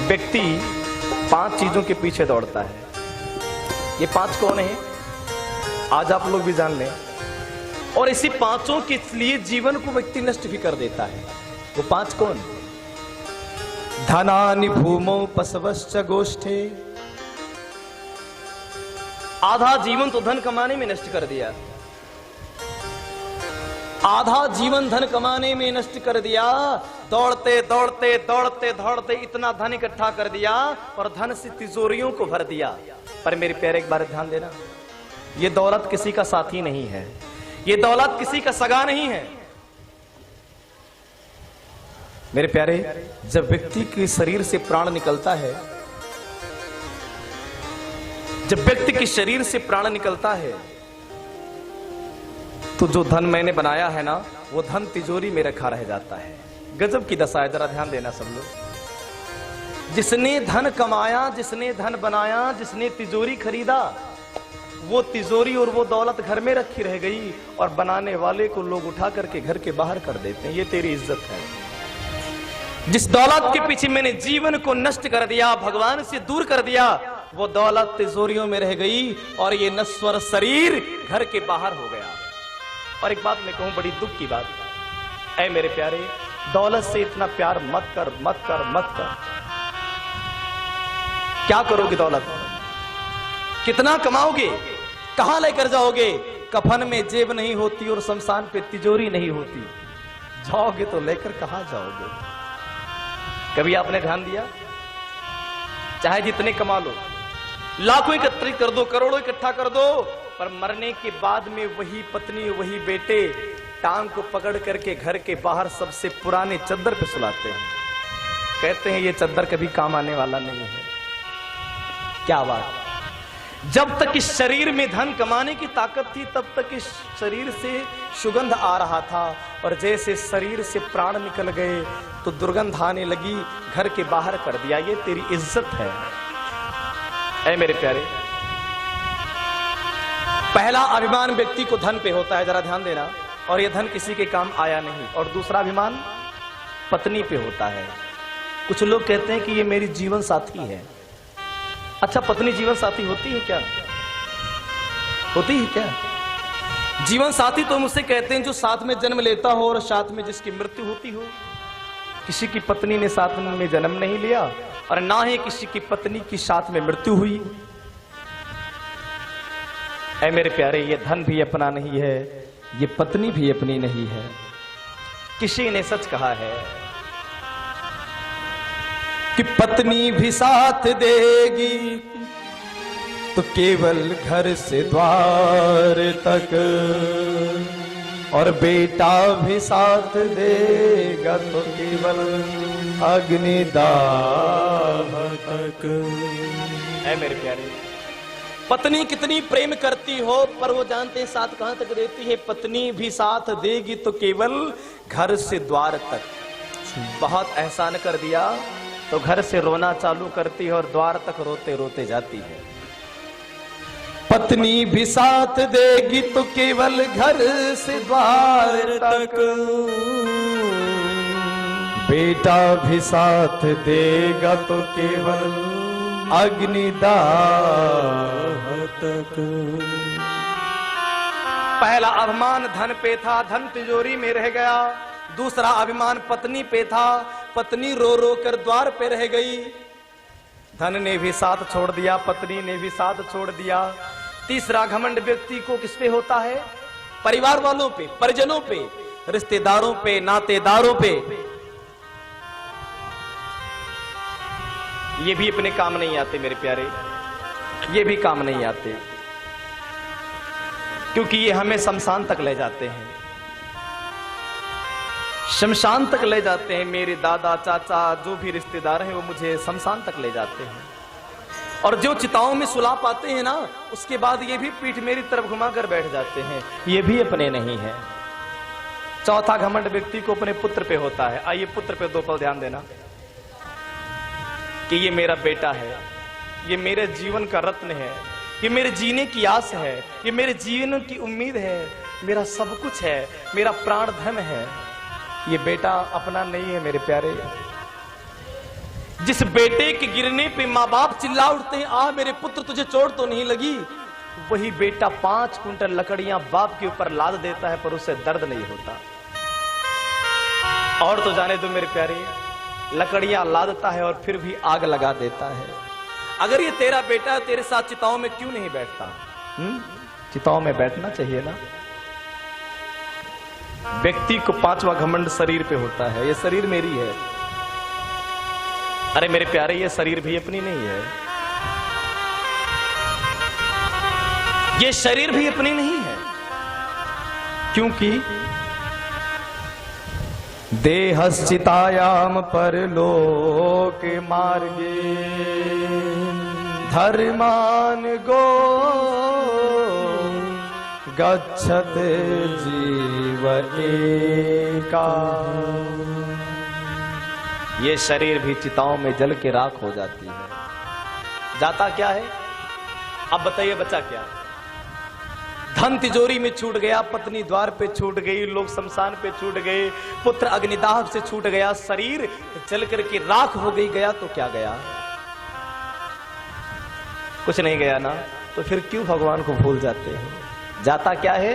व्यक्ति 5 चीजों के पीछे दौड़ता है। ये 5 कौन है आज आप लोग भी जान लें। और इसी 5 के लिए जीवन को व्यक्ति नष्ट भी कर देता है। वो 5 कौन? धनानि भूमौ पशवश्च गोष्ठे। आधा जीवन तो धन कमाने में नष्ट कर दिया, आधा जीवन धन कमाने में नष्ट कर दिया। दौड़ते दौड़ते दौड़ते दौड़ते इतना धन इकट्ठा कर दिया और धन से तिजोरियों को भर दिया। पर मेरे प्यारे एक बार ध्यान देना, ये दौलत किसी का साथी नहीं है, ये दौलत किसी का सगा नहीं है। मेरे प्यारे, जब व्यक्ति के शरीर से प्राण निकलता है, जब व्यक्ति के शरीर से प्राण निकलता है, तो जो धन मैंने बनाया है ना, वो धन तिजोरी में रखा रह जाता है। गजब की दशा है, जरा ध्यान देना सब लोग। जिसने धन कमाया, जिसने धन बनाया, जिसने तिजोरी खरीदा, वो तिजोरी और वो दौलत घर में रखी रह गई और बनाने वाले को लोग उठा करके घर के बाहर कर देते हैं। ये तेरी इज्जत है। जिस दौलत के पीछे मैंने जीवन को नष्ट कर दिया, भगवान से दूर कर दिया, वो दौलत तिजोरियों में रह गई और ये नश्वर शरीर घर के बाहर हो गया। और एक बात मैं कहूं, बड़ी दुख की बात, ऐ मेरे प्यारे, दौलत से इतना प्यार मत कर, मत कर, मत कर। क्या करोगे दौलत? कितना कमाओगे? कहां लेकर जाओगे? कफन में जेब नहीं होती और शमशान पे तिजोरी नहीं होती। जाओगे तो लेकर कहां जाओगे? कभी आपने ध्यान दिया? चाहे जितने कमा लो, लाखों एकत्रित कर दो, करोड़ों इकट्ठा कर दो, पर मरने के बाद में वही पत्नी, वही बेटे टांग को पकड़ करके घर के बाहर सबसे पुराने चद्दर पे सुलाते हैं। कहते हैं ये चद्दर कभी काम आने वाला नहीं है। क्या बात! जब तक इस शरीर में धन कमाने की ताकत थी, तब तक इस शरीर से सुगंध आ रहा था, और जैसे शरीर से प्राण निकल गए तो दुर्गंध आने लगी, घर के बाहर कर दिया। ये तेरी इज्जत है। ऐ मेरे प्यारे, पहला अभिमान व्यक्ति को धन पे होता है, जरा ध्यान देना, और यह धन किसी के काम आया नहीं। और दूसरा अभिमान पत्नी पे होता है। कुछ लोग कहते हैं कि ये मेरी जीवन साथी है। अच्छा, पत्नी जीवन साथी होती है क्या? होती है क्या? जीवन साथी तो मुझसे कहते हैं जो साथ में जन्म लेता हो और साथ में जिसकी मृत्यु होती हो। किसी की पत्नी ने साथ में जन्म नहीं लिया और ना ही किसी की पत्नी की साथ में मृत्यु हुई। ऐ मेरे प्यारे, ये धन भी अपना नहीं है, ये पत्नी भी अपनी नहीं है। किसी ने सच कहा है कि पत्नी भी साथ देगी तो केवल घर से द्वार तक, और बेटा भी साथ देगा तो केवल अग्निदाह तक। ऐ मेरे प्यारे, पत्नी कितनी प्रेम करती हो, पर वो जानते हैं साथ कहां तक देती है। पत्नी भी साथ देगी तो केवल घर से द्वार तक। बहुत एहसान कर दिया तो घर से रोना चालू करती है और द्वार तक रोते रोते जाती है। पत्नी भी साथ देगी तो केवल घर से द्वार तक, बेटा भी साथ देगा तो केवल अग्निदाह तक। पहला अभिमान धन पे था, धन तिजोरी में रह गया। दूसरा अभिमान पत्नी पे था, पत्नी रो रो कर द्वार पे रह गई। धन ने भी साथ छोड़ दिया, पत्नी ने भी साथ छोड़ दिया। तीसरा घमंड व्यक्ति को किस पे होता है? परिवार वालों पे, परिजनों पे, रिश्तेदारों पे, नातेदारों पे। ये भी अपने काम नहीं आते मेरे प्यारे, ये भी काम नहीं आते, क्योंकि ये हमें शमशान तक ले जाते हैं, शमशान तक ले जाते हैं। मेरे दादा चाचा जो भी रिश्तेदार हैं वो मुझे शमशान तक ले जाते हैं। और जो चिताओं में सुला पाते हैं ना, उसके बाद ये भी पीठ मेरी तरफ घुमाकर बैठ जाते हैं। ये भी अपने नहीं है। चौथा घमंड व्यक्ति को अपने पुत्र पे होता है। आइए पुत्र पे 2 पल ध्यान देना कि ये मेरा बेटा है, ये मेरे जीवन का रत्न है, ये मेरे जीने की आस है, ये मेरे जीवन की उम्मीद है, मेरा सब कुछ है, मेरा प्राण धन है। ये बेटा अपना नहीं है मेरे प्यारे, जिस बेटे के गिरने पे माँ बाप चिल्ला उठते हैं, आ मेरे पुत्र तुझे चोट तो नहीं लगी, वही बेटा 5 कुंटल लकड़ियां बाप के ऊपर लाद देता है पर उसे दर्द नहीं होता। और तो जाने दो मेरे प्यारे, लकड़ियां लादता है और फिर भी आग लगा देता है। अगर ये तेरा बेटा है, तेरे साथ चिताओं में क्यों नहीं बैठता? चिताओं में बैठना चाहिए ना। व्यक्ति को 5वां घमंड शरीर पे होता है, ये शरीर मेरी है। अरे मेरे प्यारे, ये शरीर भी अपनी नहीं है, ये शरीर भी अपनी नहीं है, क्योंकि देहश्चितायाम परलोक मार्गे धर्मान गो गच्छत जीव एका। ये शरीर भी चिताओं में जल के राख हो जाती है। जाता क्या है? अब बताइए बचा क्या? धन तिजोरी में छूट गया, पत्नी द्वार पे छूट गई, लोग शमशान पे छूट गए, पुत्र अग्निदाह से छूट गया, शरीर जल करके राख हो गई, गया तो क्या गया? कुछ नहीं गया ना, तो फिर क्यों भगवान को भूल जाते हैं? जाता क्या है?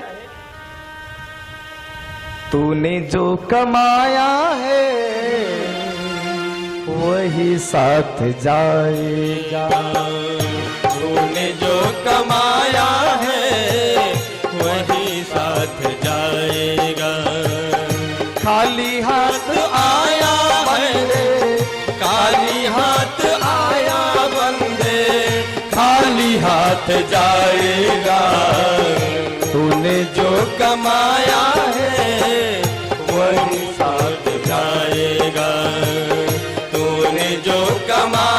तूने जो कमाया है वही साथ जाएगा, तूने जो कमाया है वही साथ जाएगा। खाली हाथ आया बंदे, खाली हाथ आया बंदे, खाली हाथ जाएगा। तूने जो कमाया है वही साथ जाएगा, तूने जो कमाया